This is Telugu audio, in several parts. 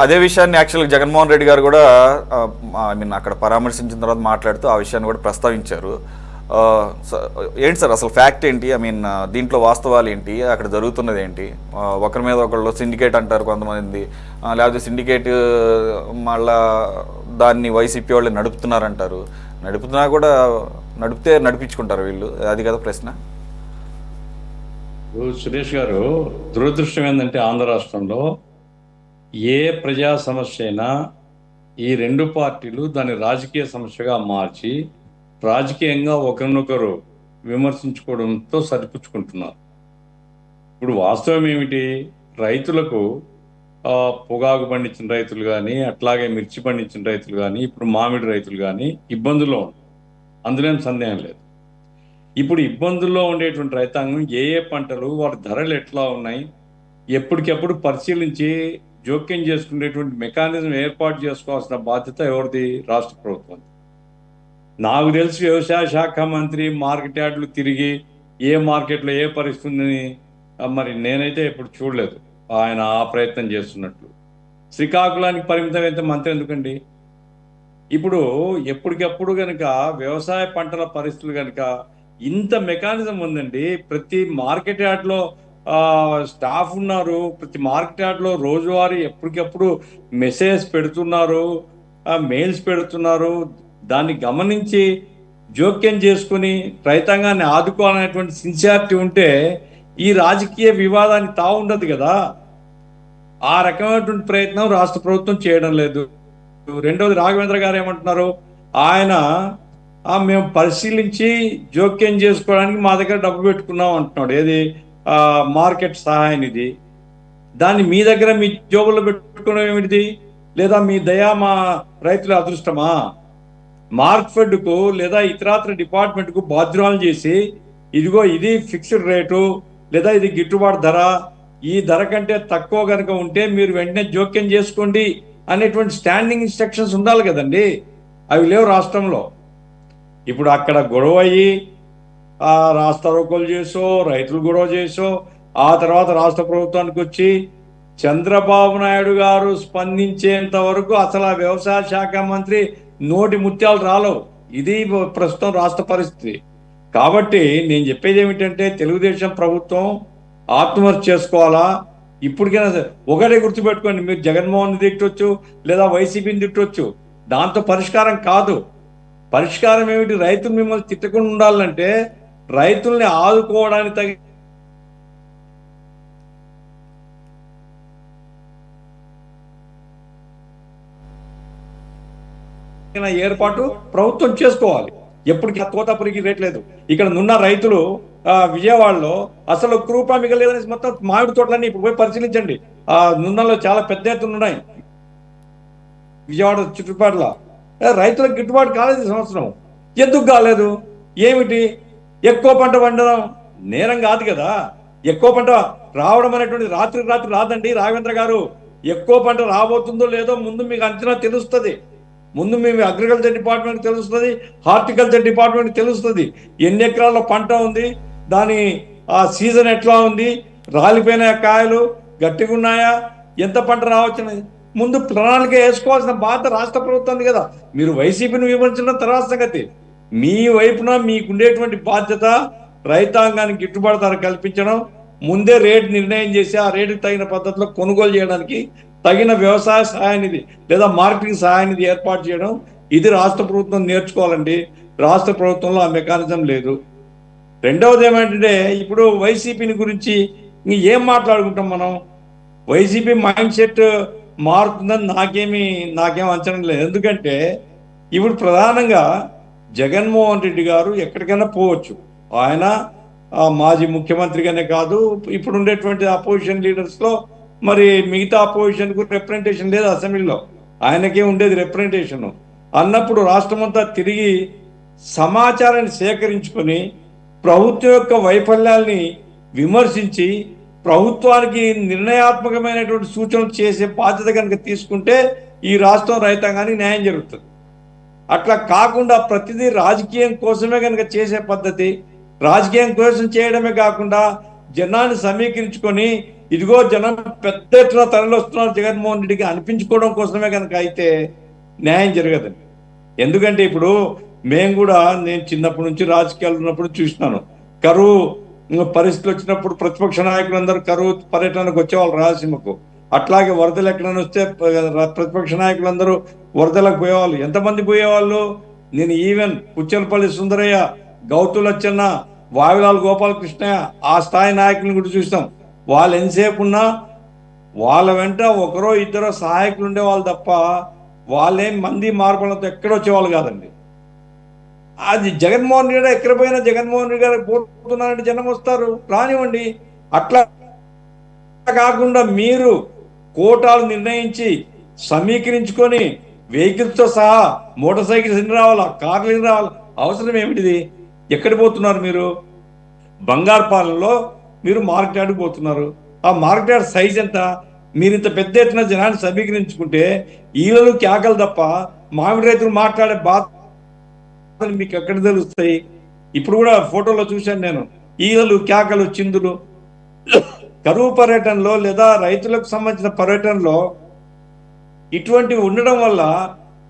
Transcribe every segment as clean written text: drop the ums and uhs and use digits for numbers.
అదే విషయాన్ని యాక్చువల్గా జగన్మోహన్ రెడ్డి గారు కూడా ఐ మీన్ అక్కడ పరామర్శించిన తర్వాత మాట్లాడుతూ ఆ విషయాన్ని కూడా ప్రస్తావించారు. ఆ, ఏంటి సార్ అసలు ఫ్యాక్ట్ ఏంటి? ఐ మీన్ దీంట్లో వాస్తవాలు ఏంటి, అక్కడ జరుగుతున్నది ఏంటి? ఒకరి మీద ఒకళ్ళు సిండికేట్ అంటారు కొంతమంది, లేకపోతే సిండికేట్ మళ్ళా దాన్ని వైసీపీ వాళ్ళు నడుపుతున్నారంటారు. నడుపుతున్నా కూడా నడిపితే నడిపించుకుంటారు వీళ్ళు, అది కదా ప్రశ్న. సురేష్ గారు, దురదృష్టం ఏంటంటే ఆంధ్ర రాష్ట్రంలో ఏ ప్రజా సమస్య అయినా ఈ రెండు పార్టీలు దాన్ని రాజకీయ సమస్యగా మార్చి రాజకీయంగా ఒకరినొకరు విమర్శించుకోవడంతో సరిపుచ్చుకుంటున్నారు. ఇప్పుడు వాస్తవం ఏమిటి? రైతులకు పొగాకు పండించిన రైతులు కానీ, అట్లాగే మిర్చి పండించిన రైతులు కానీ, ఇప్పుడు మామిడి రైతులు కానీ ఇబ్బందుల్లో ఉన్నారు. అందులో ఏం సందేహం లేదు. ఇప్పుడు ఇబ్బందుల్లో ఉండేటువంటి రైతాంగం ఏ ఏ పంటలు, వాటి ధరలు ఎట్లా ఉన్నాయి, ఎప్పటికెప్పుడు పరిశీలించి జోక్యం చేసుకునేటువంటి మెకానిజం ఏర్పాటు చేసుకోవాల్సిన బాధ్యత ఎవరిది? రాష్ట్ర ప్రభుత్వం. నాకు తెలిసి వ్యవసాయ శాఖ మంత్రి మార్కెట్ యార్డులు తిరిగి ఏ మార్కెట్లో ఏ పరిస్థితి ఉందని మరి నేనైతే ఎప్పుడు చూడలేదు ఆయన ఆ ప్రయత్నం చేస్తున్నట్లు. శ్రీకాకుళానికి పరిమితం అయితే మంత్రి ఎందుకండి? ఇప్పుడు ఎప్పటికెప్పుడు కనుక వ్యవసాయ పంటల పరిస్థితులు కనుక ఇంత మెకానిజం ఉందండి. ప్రతి మార్కెట్ యార్డ్లో స్టాఫ్ ఉన్నారు. ప్రతి మార్కెట్ యార్డ్లో రోజువారీ ఎప్పటికెప్పుడు మెసేజ్ పెడుతున్నారు, మెయిల్స్ పెడుతున్నారు. దాన్ని గమనించి జోక్యం చేసుకుని రైతాంగాన్ని ఆదుకోవాలనేటువంటి సిన్సియారిటీ ఉంటే ఈ రాజకీయ వివాదాన్ని తావుండదు కదా. ఆ రకమైనటువంటి ప్రయత్నం రాష్ట్ర ప్రభుత్వం చేయడం లేదు. రెండవది, రాఘవేంద్ర గారు ఏమంటున్నారు? ఆయన మేము పరిశీలించి జోక్యం చేసుకోవడానికి మా దగ్గర డబ్బు పెట్టుకున్నాం అంటున్నాడు. ఏది? మార్కెట్ సహాయ నిధి. దాన్ని మీ దగ్గర మీ జోబుల్లో పెట్టుకోవడం ఏమిటిది? లేదా మీ దయా మా రైతుల అదృష్టమా? మార్క్ఫెడ్కు లేదా ఇతరాత్ర డిపార్ట్మెంట్కు బాధ్యురాలు చేసి ఇదిగో ఇది ఫిక్స్డ్ రేటు లేదా ఇది గిట్టుబాటు ధర, ఈ ధర కంటే తక్కువ కనుక ఉంటే మీరు వెంటనే జోక్యం చేసుకోండి అనేటువంటి స్టాండింగ్ ఇన్స్ట్రక్షన్స్ ఉండాలి కదండి. అవి లేవు రాష్ట్రంలో. ఇప్పుడు అక్కడ గొడవ అయ్యి రాష్ట్ర రోకోలు చేసో, రైతులు గొడవ చేసో, ఆ తర్వాత రాష్ట్ర ప్రభుత్వానికి వచ్చి చంద్రబాబు నాయుడు గారు స్పందించేంత వరకు అసలు ఆ వ్యవసాయ శాఖ మంత్రి నోటి ముత్యాలు రాలవు. ఇది ప్రస్తుతం రాష్ట్ర పరిస్థితి. కాబట్టి నేను చెప్పేది ఏమిటంటే తెలుగుదేశం ప్రభుత్వం ఆత్మహత్య చేసుకోవాలా. ఇప్పటికైనా ఒకటే గుర్తుపెట్టుకోండి, మీరు జగన్మోహన్ తిట్టొచ్చు లేదా వైసీపీని తిట్టొచ్చు, దాంతో పరిష్కారం కాదు. పరిష్కారం ఏమిటి? రైతులు మిమ్మల్ని తిట్టకుండా ఉండాలంటే రైతుల్ని ఆదుకోవడానికి తగిన ఏర్పాటు ప్రభుత్వం చేసుకోవాలి. ఎప్పటికీ తోతాపురికి రేట్ లేదు. ఇక్కడ నున్న రైతులు విజయవాడలో అసలు ఒక్క రూపాయి మిగలేదని మొత్తం మామిడి తోటలన్నీ ఇప్పుడు పోయి పరిశీలించండి. నున్నలో చాలా పెద్ద ఎత్తున ఉన్నాయి. విజయవాడ చుట్టుపక్కల రైతులకు గిట్టుబాటు కాలేదు ఈ సంవత్సరం. ఎందుకు కాలేదు? ఏమిటి? ఎక్కువ పంట పండడం నేరం కాదు కదా. ఎక్కువ పంట రావడం అనేటువంటి రాత్రి రాదండి రాఘవేంద్ర గారు. ఎక్కువ పంట రాబోతుందో లేదో ముందు మీకు అంచనా తెలుస్తుంది. ముందు మేము అగ్రికల్చర్ డిపార్ట్మెంట్ తెలుస్తుంది, హార్టికల్చర్ డిపార్ట్మెంట్ తెలుస్తుంది. ఎన్ని ఎకరాల పంట ఉంది, దాని ఆ సీజన్ ఎట్లా ఉంది, రాలిపోయిన కాయలు గట్టిగా ఉన్నాయా, ఎంత పంట రావచ్చున్నది ముందు ప్రణాళిక వేసుకోవాల్సిన బాధ్యత రాష్ట్ర ప్రభుత్వం కదా. మీరు వైసీపీని విమర్శించడం తర్వాత సంగతి. మీ వైపున మీకుండేటువంటి బాధ్యత రైతాంగానికి గిట్టుబాటు ధర కల్పించడం, ముందే రేటు నిర్ణయం చేసి ఆ రేటుకు తగిన పద్ధతిలో కొనుగోలు చేయడానికి తగిన వ్యవసాయ సహాయ నిధి లేదా మార్కెటింగ్ సహాయ నిధి ఏర్పాటు చేయడం, ఇది రాష్ట్ర ప్రభుత్వం నేర్చుకోవాలండి. రాష్ట్ర ప్రభుత్వంలో ఆ మెకానిజం లేదు. రెండవది ఏమంటే, ఇప్పుడు వైసీపీని గురించి ఏం మాట్లాడుకుంటాం మనం? వైసీపీ మైండ్ సెట్ మారుతుందని నాకేం అంచనా లేదు. ఎందుకంటే ఇప్పుడు ప్రధానంగా జగన్మోహన్ రెడ్డి గారు ఎక్కడికైనా పోవచ్చు. ఆయన మాజీ ముఖ్యమంత్రిగానే కాదు, ఇప్పుడు ఉండేటువంటి అపోజిషన్ లీడర్స్లో మరి మిగతా అపోజిషన్కు రిప్రజెంటేషన్ లేదు అసెంబ్లీలో. ఆయనకే ఉండేది రిప్రజెంటేషన్. అన్నప్పుడు రాష్ట్రమంతా తిరిగి సమాచారాన్ని సేకరించుకొని ప్రభుత్వం యొక్క వైఫల్యాల్ని విమర్శించి ప్రభుత్వానికి నిర్ణయాత్మకమైనటువంటి సూచనలు చేసే బాధ్యత కనుక తీసుకుంటే ఈ రాష్ట్రం రైతాంగానికి న్యాయం జరుగుతుంది. అట్లా కాకుండా ప్రతిదీ రాజకీయం కోసమే కనుక చేసే పద్ధతి, రాజకీయం కోసం చేయడమే కాకుండా జనాన్ని సమీకరించుకొని ఇదిగో జనం పెద్ద ఎత్తున తరలి వస్తున్నారు జగన్మోహన్ రెడ్డికి అనిపించుకోవడం కోసమే కనుక అయితే న్యాయం జరగదండి. ఎందుకంటే ఇప్పుడు మేము కూడా, నేను చిన్నప్పటి నుంచి రాజకీయాలు ఉన్నప్పుడు చూసినాను, కరువు పరిస్థితులు వచ్చినప్పుడు ప్రతిపక్ష నాయకులందరూ కరువు పర్యటనకు వచ్చేవాళ్ళు రాయలసీమకు. అట్లాగే వరదలు ఎక్కడైనా వస్తే ప్రతిపక్ష నాయకులందరూ వరదలకు పోయేవాళ్ళు. ఎంతమంది పోయేవాళ్ళు? నేను ఈవెన్ పుచ్చలపల్లి సుందరయ్య, గౌతు లచ్చన్న, వావిలాల్ గోపాలకృష్ణయ్య, ఆ స్థాయి నాయకులను కూడా చూస్తాం. వాళ్ళు ఎంతసేపు ఉన్నా వాళ్ళ వెంట ఒకరో ఇద్దరో సహాయకులు ఉండేవాళ్ళు తప్ప వాళ్ళేం మంది మార్పులతో ఎక్కడొచ్చేవాళ్ళు కాదండి. అది జగన్మోహన్ రెడ్డి ఎక్కడ పోయినా జగన్మోహన్ రెడ్డి గారికి పోతున్నారంటే జనం వస్తారు, రానివ్వండి. అట్లా కాకుండా మీరు కోటాలు నిర్ణయించి సమీకరించుకొని వెహికల్స్తో సహా మోటార్ సైకిల్స్ ఎన్ని రావాలా, కార్లు ఎన్ని రావాలా, అవసరం ఏమిటిది? ఎక్కడికి పోతున్నారు మీరు? బంగారుపాలెంలో మీరు మార్కెట్ యార్డ్కి పోతున్నారు. ఆ మార్కెట్ యార్డ్ సైజ్ ఎంత? మీరు ఇంత పెద్ద ఎత్తున జనాన్ని సమీకరించుకుంటే ఈలలు కేకలు తప్ప మామిడి రైతులు మాట్లాడే బాధ మీకు ఎక్కడ తెలుస్తాయి? ఇప్పుడు కూడా ఫోటోలో చూశాను నేను, ఈలలు కేకలు చిందులు. కరువు పర్యటనలో లేదా రైతులకు సంబంధించిన పర్యటనలో ఇటువంటివి ఉండడం వల్ల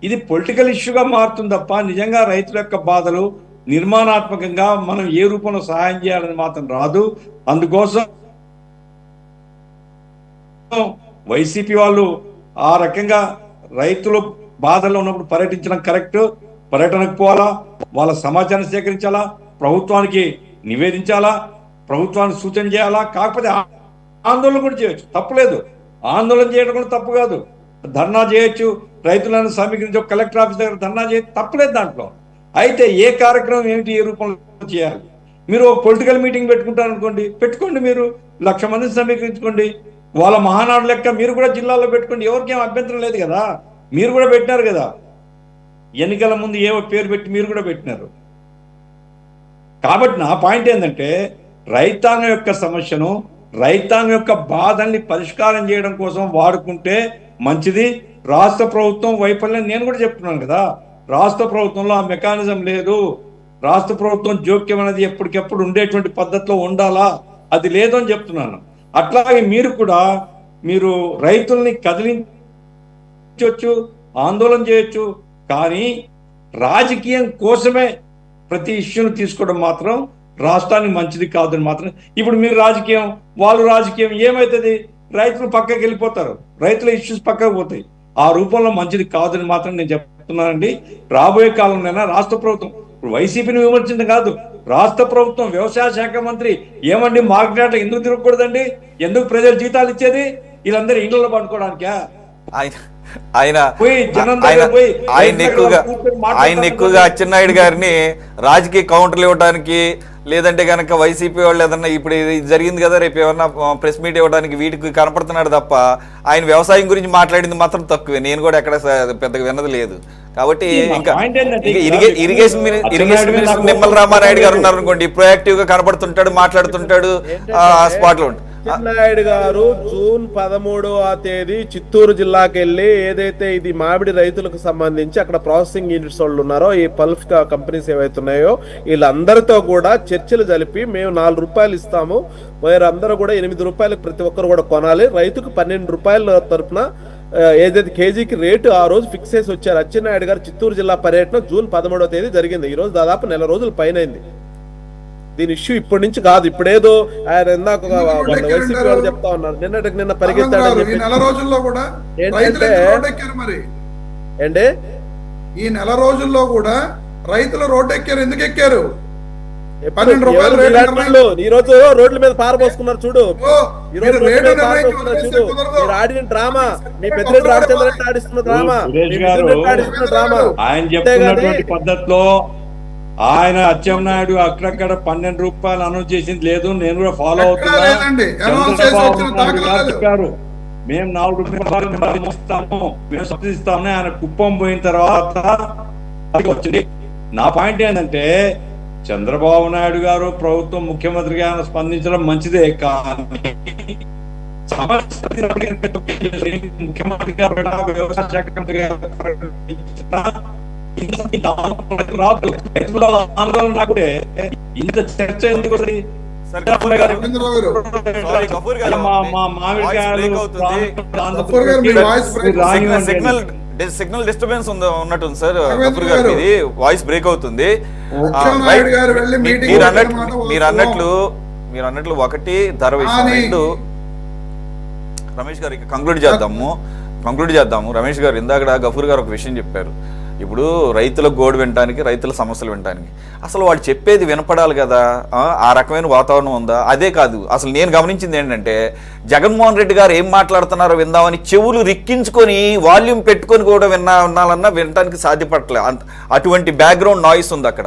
ఇది పొలిటికల్ ఇష్యూగా మారుతుంది తప్ప నిజంగా రైతుల యొక్క బాధలు నిర్మాణాత్మకంగా మనం ఏ రూపంలో సహాయం చేయాలని మాత్రం రాదు. అందుకోసం వైసీపీ వాళ్ళు ఆ రకంగా రైతులు బాధల్లో ఉన్నప్పుడు పర్యటించడం కరెక్ట్. పర్యటనకు పోవాలా, వాళ్ళ సమాచారం సేకరించాలా, ప్రభుత్వానికి నివేదించాలా, ప్రభుత్వానికి సూచన చేయాలా. కాకపోతే ఆందోళన కూడా చేయొచ్చు, తప్పులేదు. ఆందోళన చేయడం కూడా తప్పు కాదు. ధర్నా చేయొచ్చు, రైతులను సమీకరించి కలెక్టర్ ఆఫీస్ దగ్గర ధర్నా చేయొచ్చు, తప్పులేదు దాంట్లో. అయితే ఏ కార్యక్రమం ఏమిటి, ఏ రూపంలో చేయాలి? మీరు ఒక పొలిటికల్ మీటింగ్ పెట్టుకుంటారు అనుకోండి, పెట్టుకోండి. మీరు 1,00,000 మందిని సమీకరించుకోండి. వాళ్ళ మహానాడు లెక్క మీరు కూడా జిల్లాలో పెట్టుకోండి, ఎవరికేం అభ్యంతరం లేదు కదా. మీరు కూడా పెట్టినారు కదా, ఎన్నికల ముందు ఏవో పేరు పెట్టి మీరు కూడా పెట్టినారు. కాబట్టి నా పాయింట్ ఏంటంటే, రైతాంగం యొక్క సమస్యను, రైతాంగం యొక్క బాధల్ని పరిష్కారం చేయడం కోసం వాడుకుంటే మంచిది. రాష్ట్ర ప్రభుత్వం వైఫల్యం నేను కూడా చెప్తున్నాను కదా, రాష్ట్ర ప్రభుత్వంలో ఆ మెకానిజం లేదు. రాష్ట్ర ప్రభుత్వం జోక్యం అనేది ఎప్పటికెప్పుడు ఉండేటువంటి పద్ధతిలో ఉండాలా, అది లేదు అని చెప్తున్నాను. అట్లాగే మీరు కూడా మీరు రైతుల్ని కదిలించవచ్చు, ఆందోళన చేయొచ్చు, కానీ రాజకీయం కోసమే ప్రతి ఇష్యూను తీసుకోవడం మాత్రం రాష్ట్రానికి మంచిది కాదని మాత్రం. ఇప్పుడు మీరు రాజకీయం, వాళ్ళు రాజకీయం, ఏమవుతుంది? రైతులు పక్కకి వెళ్ళిపోతారు, రైతుల ఇష్యూస్ పక్కకు పోతాయి. ఆ రూపంలో మంచిది కాదని మాత్రం నేను చెప్తున్నానండి. రాబోయే కాలంలోనైనా రాష్ట్ర ప్రభుత్వం, వైసీపీని విమర్శించడం కాదు, రాష్ట్ర ప్రభుత్వం వ్యవసాయ శాఖ మంత్రి ఏమండి మార్కెట్ ఎందుకు తిరగకూడదండి? ఎందుకు ప్రజలు జీతాలు ఇచ్చేది? వీళ్ళందరూ ఇంట్లో పడుకోవడానికా? ఆయన ఎక్కువగా అచ్చెన్నాయుడు గారిని రాజకీయ కౌంటర్లు ఇవ్వడానికి, లేదంటే కనుక వైసీపీ వాళ్ళు ఏదన్నా ఇప్పుడు ఇది జరిగింది కదా, రేపు ఏమన్నా ప్రెస్ మీట్ ఇవ్వడానికి వీటికి కనపడుతున్నాడు తప్ప ఆయన వ్యవసాయం గురించి మాట్లాడింది మాత్రం తక్కువే. నేను కూడా ఎక్కడ పెద్దగా విన్నది లేదు. కాబట్టి ఇంకా ఇరిగేషన్ మినిస్టర్ నిమ్మల రామానాయుడు గారు ఉన్నారు అనుకోండి, ప్రొయాక్టివ్ గా కనపడుతుంటాడు, మాట్లాడుతుంటాడు, స్పాట్ లో ఉంటాడు. నాయుడు గారు జూన్ 13వ తేదీ చిత్తూరు జిల్లాకి వెళ్ళి ఏదైతే ఇది మామిడి రైతులకు సంబంధించి అక్కడ ప్రాసెసింగ్ యూనిట్స్ వాళ్ళు ఉన్నారో, ఈ పల్ప్ కంపెనీస్ ఏవైతే ఉన్నాయో వీళ్ళందరితో కూడా చర్చలు జరిపి మేము 4 రూపాయలు ఇస్తాము, వారందరూ కూడా 8 రూపాయలకు ప్రతి ఒక్కరు కూడా కొనాలి, రైతుకు 12 రూపాయల తరపున ఏదైతే కేజీకి రేటు ఆ రోజు ఫిక్స్ చేసి వచ్చారు. అచ్చెన్నాయుడు గారు చిత్తూరు జిల్లా పర్యటన జూన్ 13వ తేదీ జరిగింది. ఈ రోజు దాదాపు 1 నెల రోజుల పైన అయింది. దీని ఇష్యూ ఇప్పటి నుంచి కాదు, ఇప్పుడేదో ఆయన ఇందాక వైసీపీ వాళ్ళు చెప్తా ఉన్నారు, నిన్న పరిగెత్తాడని చెప్పి. ఏంటంటే ఏంటి ఈ నెల రోజుల్లో కూడా రైతులు రోడ్డు ఎక్కారు. ఎందుకు ఎక్కారు? ఈ రోజు రోడ్ల మీద పారబోసుకున్నారు చూడు, ఈ రోజు రోడ్ల మీద పారబోసుకున్నారు చూడు. మీరు ఆడిన డ్రామా, మీ పెద్దిరెడ్డి రామచంద్ర రెడ్డి ఆడిస్తున్న డ్రామా, ఆడిస్తున్న డ్రామా. ఆయన చెప్తున్నటువంటి పద్ధతిలో ఆయన అచ్చెన్నాయుడు అక్కడక్కడ 12 రూపాయలు అనౌన్స్ చేసింది లేదు. నేను కూడా ఫాలో అవుతున్నా. మేము 4 రూపాయలు ఇస్తాము, మేము సబ్సిడీ ఆయన కుప్పం పోయిన తర్వాత వచ్చింది. నా పాయింట్ ఏంటంటే, చంద్రబాబు నాయుడు గారు ప్రభుత్వం ముఖ్యమంత్రిగా స్పందించడం మంచిదే, కానీ ముఖ్యమంత్రి గారు వ్యవసాయ శాఖ మంత్రిగా ఆందోళన రాకుంటే ఇంత చర్చ ఎందుకు? సార్ గఫూర్ గారు, రవీంద్రరావు గారు సారీ గఫూర్ గారు, మా మామిడికాయలు వాయిస్ బ్రేక్ అవుతుంది. గఫూర్ గారు, మీ వాయిస్ బ్రేక్ సిగ్నల్ డిస్టర్బెన్స్ ఉన్నట్టుంది సార్ రవీంద్ర గఫూర్ గారు, గారు. ఇది వాయిస్ బ్రేక్ అవుతుంది. నాయుడు గారు వెళ్ళి మీటింగ్ మీరు అన్నట్లు ఒకటి ధర విషయం, రెండు రమేష్ గారు కంక్లూడ్ చేద్దాము. రమేష్ గారు ఇందాక గఫూర్ గారు ఒక విషయం చెప్పారు. ఇప్పుడు రైతుల గోడు వినటానికి, రైతుల సమస్యలు వినటానికి అసలు వాళ్ళు చెప్పేది వినపడాలి కదా, ఆ రకమైన వాతావరణం ఉందా? అదే కాదు, అసలు నేను గమనించింది ఏంటంటే జగన్మోహన్ రెడ్డి గారు ఏం మాట్లాడుతున్నారో విందామని చెవులు రిక్కించుకొని వాల్యూమ్ పెట్టుకొని కూడా వినాలన్నా వినటానికి సాధ్యపడలేదు. అటువంటి బ్యాక్గ్రౌండ్ నాయిస్ ఉంది అక్కడ.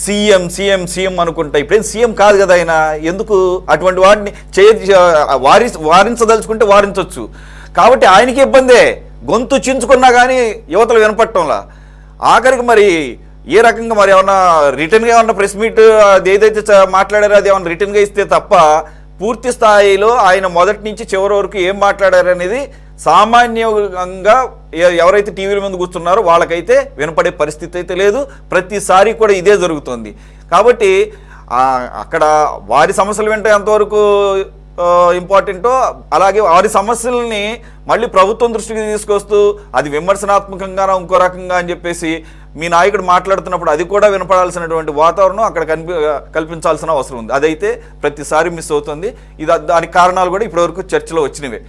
సీఎం అనుకుంటా, ఇప్పుడేం సీఎం కాదు కదా ఆయన, ఎందుకు అటువంటి వాడిని వారించదలుచుకుంటే వారించవచ్చు. కాబట్టి ఆయనకి ఇబ్బందే, గొంతు చించుకున్నా కానీ యువతలు వినపడటంలా. ఆఖరికి మరి ఏ రకంగా మరి ఏమన్నా రిటర్న్గా ఏమన్నా ప్రెస్ మీట్ అది ఏదైతే మాట్లాడారో అది ఏమన్నా రిటర్న్గా ఇస్తే తప్ప పూర్తి స్థాయిలో ఆయన మొదటి నుంచి చివరి వరకు ఏం మాట్లాడారు అనేది సామాన్యంగా ఎవరైతే టీవీల ముందు కూర్చున్నారో వాళ్ళకైతే వినపడే పరిస్థితి అయితే లేదు. ప్రతిసారి కూడా ఇదే జరుగుతుంది. కాబట్టి అక్కడ వారి సమస్యలు వింటే ఎంతవరకు ఇంపార్టెంటో, అలాగే వారి సమస్యల్ని మళ్ళీ ప్రభుత్వం దృష్టికి తీసుకొస్తూ అది విమర్శనాత్మకంగా ఇంకో రకంగా అని చెప్పేసి మీ నాయకుడు మాట్లాడుతున్నప్పుడు అది కూడా వినపడాల్సినటువంటి వాతావరణం అక్కడ కల్పించాల్సిన అవసరం ఉంది. అదైతే ప్రతిసారి మిస్ అవుతుంది. దానికి కారణాలు కూడా ఇప్పటివరకు చర్చలో వచ్చినవే.